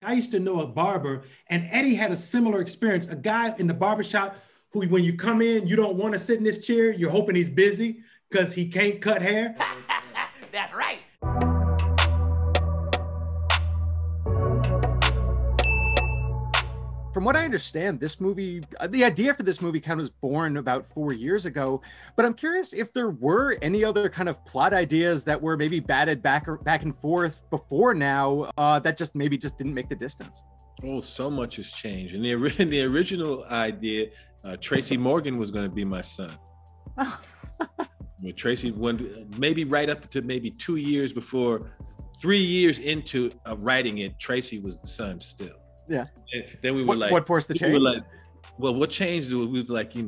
I used to know a barber, and Eddie had a similar experience. A guy in the barbershop who, when you come in, you don't want to sit in this chair. You're hoping he's busy because he can't cut hair. That's right. From what I understand, this movie, the idea for this movie kind of was born about 4 years ago, but I'm curious if there were any other kind of plot ideas that were maybe batted back and forth before now that just didn't make the distance. Oh, so much has changed. In the original idea, Tracy Morgan was going to be my son. Tracy, maybe right up to maybe 2 years before, 3 years into writing it, Tracy was the son still. Yeah. And then we were what forced the change? We were like, well, what changed? We was like, we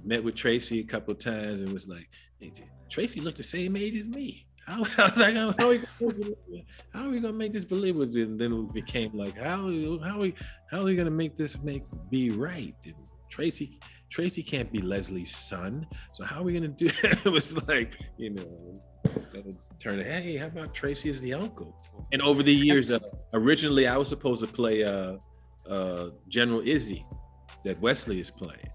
met with Tracy a couple of times and was like, hey, Tracy looked the same age as me. I was like, how are we gonna make this believable? And then it became like, how are we gonna make this be right? And Tracy can't be Leslie's son, so how are we gonna do it? It was like, turn it, hey, how about Tracy as the uncle? And over the years, originally I was supposed to play General Izzy that Wesley is playing.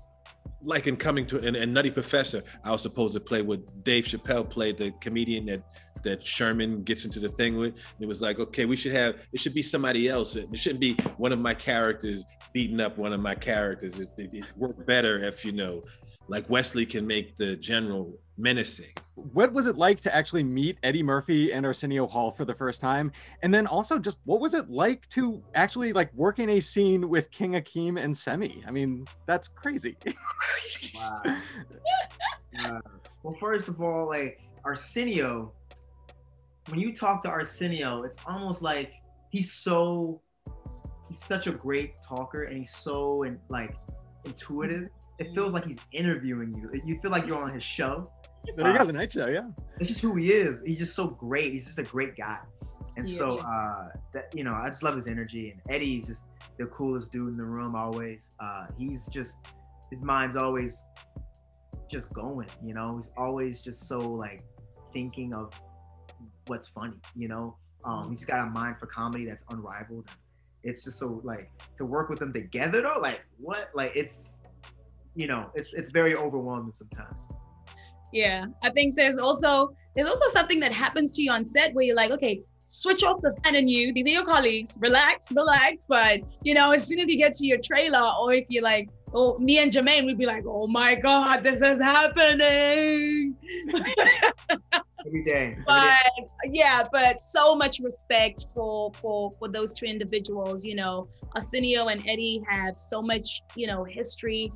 Like in and Nutty Professor, I was supposed to play what Dave Chappelle played, the comedian that Sherman gets into the thing with. And it was like, okay, it should be somebody else. It shouldn't be one of my characters beating up one of my characters. It worked better if, like Wesley can make the general menacing. What was it like to actually meet Eddie Murphy and Arsenio Hall for the first time? And then also just what was it like to actually work in a scene with King Akeem and Semi? I mean, that's crazy. Wow. Well, first of all, Arsenio, when you talk to Arsenio, it's almost like he's such a great talker and he's so intuitive. It feels like he's interviewing you. You feel like you're on his show. There you go, The Night Show, yeah. It's just who he is. He's just so great. He's just a great guy. And I just love his energy. And Eddie's just the coolest dude in the room always. His mind's always just going, He's always just so thinking of what's funny, He's got a mind for comedy that's unrivaled. It's just so to work with them together though, what? It's very overwhelming sometimes. Yeah, I think there's also something that happens to you on set where you're like, okay, switch off the fan and you. These are your colleagues. Relax. But as soon as you get to your trailer, or if you're like, oh, me and Jermaine would be like, oh my God, this is happening. Every day. But so much respect for those two individuals. Arsenio and Eddie have so much, history,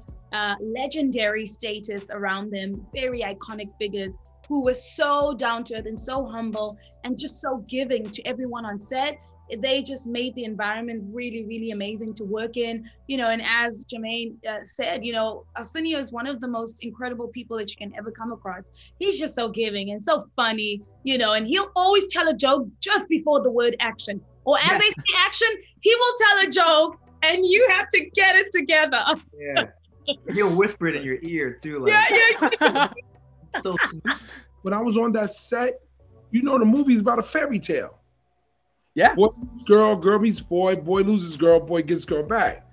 legendary status around them, very iconic figures who were so down to earth and so humble and just so giving to everyone on set. They just made the environment really, really amazing to work in, and as Jermaine said, Arsenio is one of the most incredible people that you can ever come across. He's just so giving and so funny, and he'll always tell a joke just before the word action, or as they say action, he will tell a joke and you have to get it together. Yeah. He'll whisper it in your ear too. So, when I was on that set, the movie's about a fairy tale. Yeah. Boy meets girl, girl meets boy loses girl, boy gets girl back.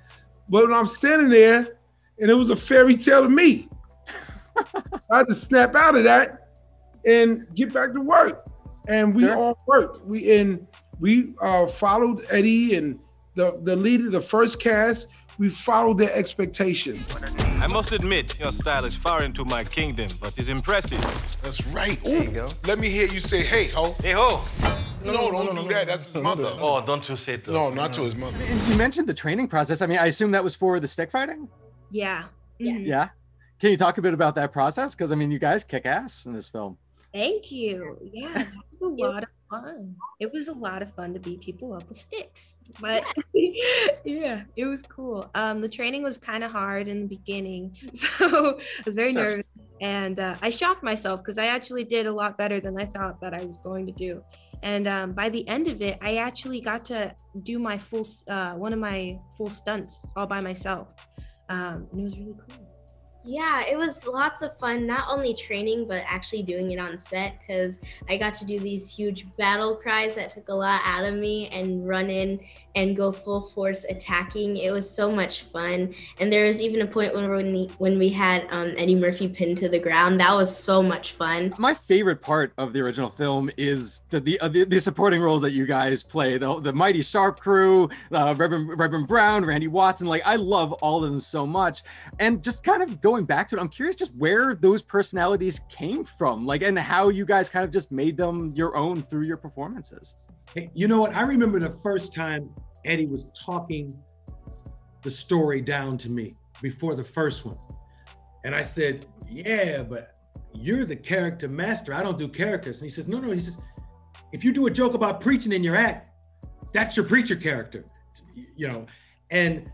But when I'm standing there, and it was a fairy tale to me, so I had to snap out of that and get back to work. And we all worked. We followed Eddie and the leader, the first cast. We followed their expectations. I must admit, your style is far into my kingdom, but it's impressive. That's right. Ooh. There you go. Let me hear you say, hey, ho. Hey, ho. No, don't do that. That's his mother. Oh, don't you say that. No, not to his mother. You mentioned the training process. I mean, I assume that was for the stick fighting? Yeah. Yeah. Can you talk a bit about that process? Because, you guys kick ass in this film. Thank you. Yeah, that was a lot of fun. It was a lot of fun to beat people up with sticks. But yeah, it was cool. The training was kind of hard in the beginning. So I was very nervous. And I shocked myself because I actually did a lot better than I thought that I was going to do. And by the end of it, I actually got to do my one of my full stunts all by myself. And it was really cool. Yeah, it was lots of fun, not only training, but actually doing it on set, because I got to do these huge battle cries that took a lot out of me and run in and go full force attacking. It was so much fun. And there was even a point when we had Eddie Murphy pinned to the ground. That was so much fun. My favorite part of the original film is the supporting roles that you guys play, the Mighty Sharp crew, Reverend Brown, Randy Watson. Like, I love all of them so much. And just kind of going back to it, I'm curious just where those personalities came from, like, and how you guys kind of just made them your own through your performances. Hey, you know what? I remember the first time Eddie was talking the story down to me before the first one. And I said, yeah, but you're the character master. I don't do characters. And he says, no. He says, if you do a joke about preaching in your act, that's your preacher character, you know? And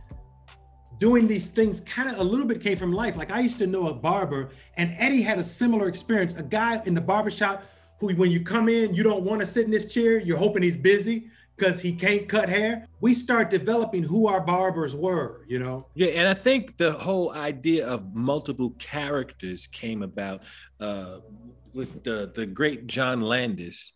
doing these things kind of a little bit came from life. Like, I used to know a barber, and Eddie had a similar experience. A guy in the barbershop who, when you come in, you don't want to sit in this chair. You're hoping he's busy because he can't cut hair. We start developing who our barbers were, you know? Yeah, and I think the whole idea of multiple characters came about with the great John Landis.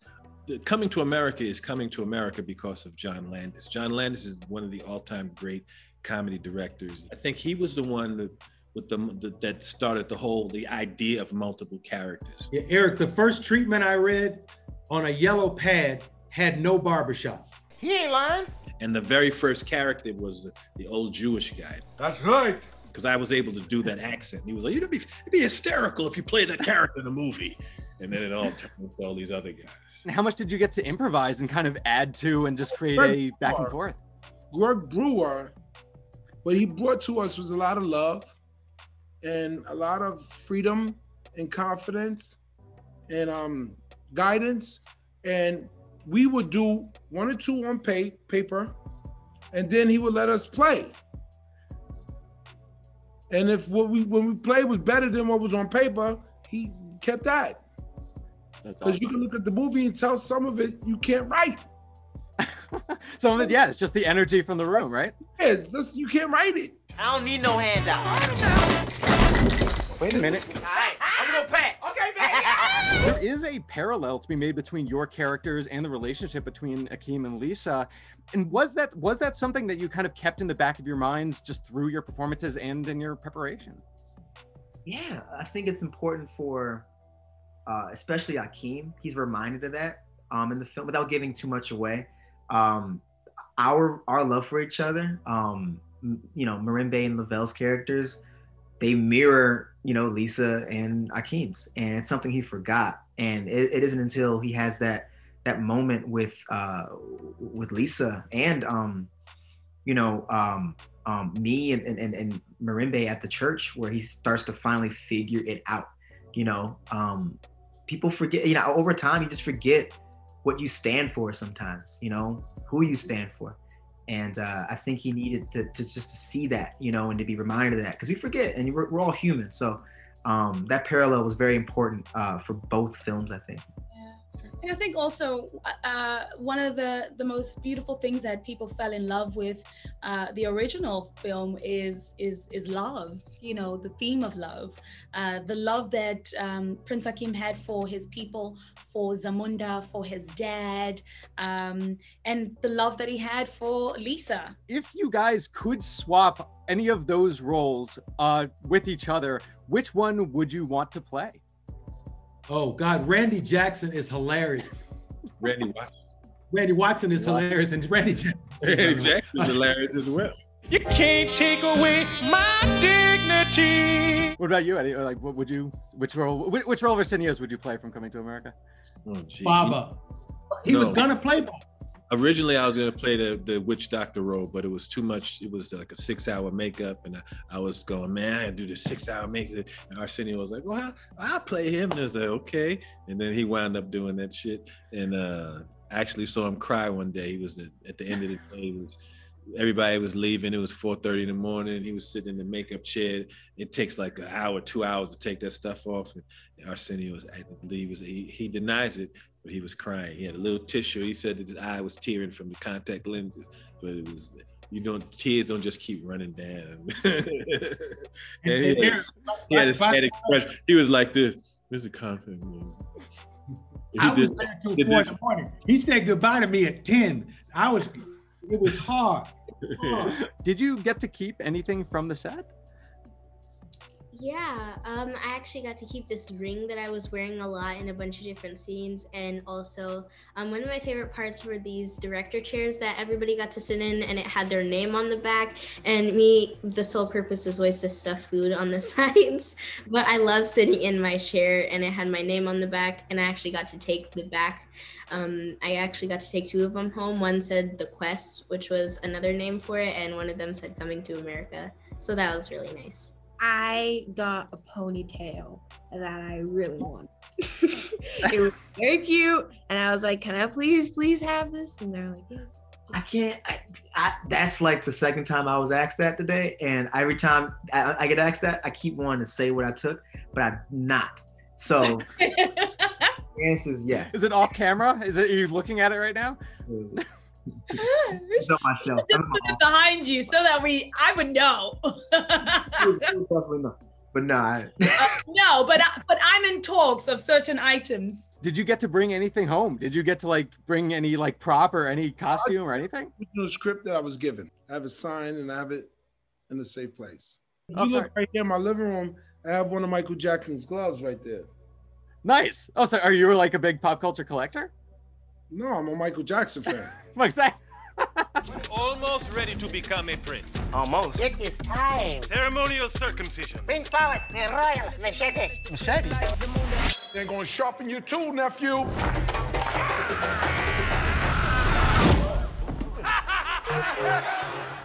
Coming to America is coming to America because of John Landis. John Landis is one of the all-time great comedy directors. I think he was the one that started the idea of multiple characters. Yeah, Eric, the first treatment I read on a yellow pad had no barbershop. He ain't lying. And the very first character was the old Jewish guy. That's right. Because I was able to do that accent. He was like, it'd be hysterical if you played that character in a movie. And then it all turned into all these other guys. How much did you get to improvise and kind of add to and just create a back and forth? Greg Brewer, what he brought to us was a lot of love and a lot of freedom and confidence and guidance. And we would do 1 or 2 on paper, and then he would let us play. And if when we played was better than what was on paper, he kept that. That's Because awesome. you can look at the movie and tell some of it you can't write. Some of it, yeah, it's just the energy from the room, right? Yeah, it's just, you can't write it. I don't need no handout. Wait a minute. All right, I'm gonna pack. Okay, baby. There is a parallel to be made between your characters and the relationship between Akeem and Lisa. And was that something that you kind of kept in the back of your minds just through your performances and in your preparation? Yeah, I think it's important for, especially Akeem. He's reminded of that in the film without giving too much away. Our love for each other, you know, Marimbe and Lavelle's characters, they mirror, you know, Lisa and Akeem's, and it's something he forgot. And it isn't until he has that moment with Lisa and you know, me and Marimbe at the church where he starts to finally figure it out. You know, people forget, you know, over time you just forget what you stand for sometimes, you know, who you stand for. And I think he needed to just to see that, you know, and to be reminded of that, because we forget, and we're all human. So that parallel was very important for both films, I think. And I think also one of the most beautiful things that people fell in love with the original film is love. You know, the theme of love, the love that Prince Akeem had for his people, for Zamunda, for his dad, and the love that he had for Lisa. If you guys could swap any of those roles with each other, which one would you want to play? Oh God, Randy Jackson is hilarious. Randy Watson is hilarious, and Randy Jackson is hilarious as well. You can't take away my dignity. What about you, Eddie? Or like, which role of Arsenio's would you play from Coming to America? Oh, gee. Baba. He was gonna play Baba. Originally, I was gonna play the witch doctor role, but it was too much. It was like a 6-hour makeup, and I was going, man, I gotta do this 6-hour makeup. And Arsenio was like, well, I'll play him. And I was like, okay. And then he wound up doing that shit. And I actually saw him cry one day. He was at the end of the day. Everybody was leaving. It was 4:30 in the morning. He was sitting in the makeup chair. It takes like an hour, 2 hours to take that stuff off. And Arsenio was, I believe, he denies it, but he was crying. He had a little tissue. He said that his eye was tearing from the contact lenses, but it was kids don't just keep running down. and And he had a sad expression. He was like this, Mr. Confident. I was there till 4 in the morning. He said goodbye to me at 10. It was hard. Did you get to keep anything from the set? Yeah, I actually got to keep this ring that I was wearing a lot in a bunch of different scenes. And also, one of my favorite parts were these director chairs that everybody got to sit in, and it had their name on the back. And me, the sole purpose was always to stuff food on the sides. But I love sitting in my chair, and it had my name on the back, and I actually got to take the back. I actually got to take 2 of them home. One said The Quest, which was another name for it, and one of them said Coming to America. So that was really nice. I got a ponytail that I really wanted. It was very cute, and I was like, "Can I please have this?" And they're like, "Yes." I can't. That's like the second time I was asked that today, and every time I get asked that, I keep wanting to say what I took, but I'm not. So the answer is yes. Is it off camera? Are you looking at it right now? It's on my shelf. Just put it behind you so that I would know. Definitely not. But no, no, but I'm in talks of certain items. Did you get to bring anything home? Did you get to like bring any like prop or any costume or anything? The script that I was given. I have it signed and I have it in a safe place. Oh, You sorry. look right here in my living room. I have one of Michael Jackson's gloves right there. Nice. Oh, so are you like a big pop culture collector? No, I'm a Michael Jackson fan. Mike Jackson. Almost ready to become a prince. Almost. It is time. Ceremonial circumcision. Bring forward the royal machete. Machete. They're gonna sharpen your tool, nephew.